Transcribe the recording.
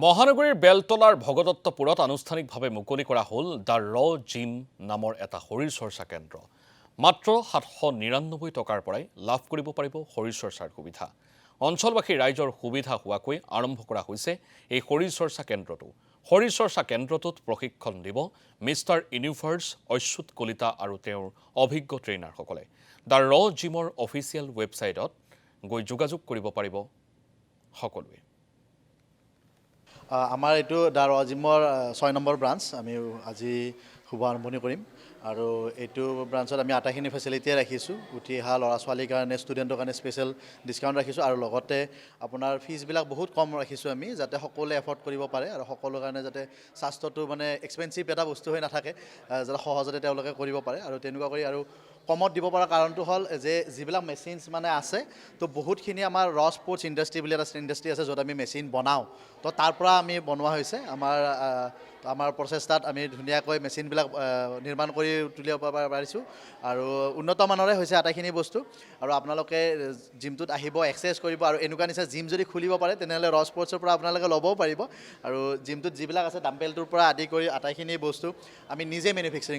মহানগৰীৰ বেলতলাৰ ভগদত্তপুৰত আনুষ্ঠানিকভাৱে মুকলি কৰা হ'ল দ্য জিম নামৰ এটা শৰীৰ চৰ্চা কেন্দ্ৰ। মাত্ৰ 799 টকাৰ পৰাই লাভ কৰিব পাৰিব শৰীৰ চৰ্চাৰ সুবিধা। অঞ্চলবাসী ৰাইজৰ সুবিধা হোৱাকৈ আৰম্ভ কৰা হৈছে এই শৰীৰ চৰ্চা কেন্দ্ৰটো। শৰীৰ চৰ্চা কেন্দ্ৰটোত প্ৰশিক্ষণ দিব মিষ্টাৰ ইউনিভাৰ্ছ অচ্যুত কলিতা আৰু তেওঁৰ অভিজ্ঞ ট্ৰেইনাৰসকলে। দ্য জিমৰ অফিচিয়েল ৱেবছাইটত গৈ যোগাযোগ কৰিব পাৰিব সকলোৱে। আমাৰ এইটো দ্য জিমৰ 6 নম্বৰ ব্ৰাঞ্চ আমি আজি শুভ আৰম্ভণি কৰিম আৰু এইটো ব্ৰাঞ্চত আমি আটাইখিনি ফেচিলিটিয়ে ৰাখিছোঁ। উঠি অহা ল'ৰা ছোৱালীৰ কাৰণে ষ্টুডেণ্টৰ কাৰণে স্পেচিয়েল ডিছকাউণ্ট ৰাখিছোঁ আৰু লগতে আপোনাৰ ফিজবিলাক বহুত কম ৰাখিছোঁ আমি, যাতে সকলোৱে এফৰ্ড কৰিব পাৰে আৰু সকলোৰ কাৰণে যাতে স্বাস্থ্যটো মানে এক্সপেঞ্চিভ এটা বস্তু হৈ নাথাকে, যাতে সহজতে তেওঁলোকে কৰিব পাৰে আৰু তেনেকুৱা কৰি আৰু কমত দিব পৰা কাৰণটো হ'ল যে যিবিলাক মেচিনছ মানে আছে তো বহুতখিনি আমাৰ স্পৰ্টছ ইণ্ডাষ্ট্ৰি বুলি এটা ইণ্ডাষ্ট্ৰি আছে য'ত আমি মেচিন বনাওঁ, তো তাৰ পৰা আমি বনোৱা হৈছে। আমাৰ প্ৰচেষ্টাত আমি ধুনীয়াকৈ মেচিনবিলাক নিৰ্মাণ কৰি তুলিব পাৰিছোঁ আৰু উন্নত মানৰে হৈছে আটাইখিনি বস্তু। আৰু আপোনালোকে জিমটোত আহিব, এক্সাৰচাইজ কৰিব আৰু এনেকুৱা নিচিনা জিম যদি খুলিব পাৰে তেনেহ'লে স্পৰ্টছৰ পৰা আপোনালোকে ল'বও পাৰিব। আৰু জিমটোত যিবিলাক আছে ডাম্বেলটোৰ পৰা আদি কৰি আটাইখিনি বস্তু আমি নিজে মেনুফেকচাৰিং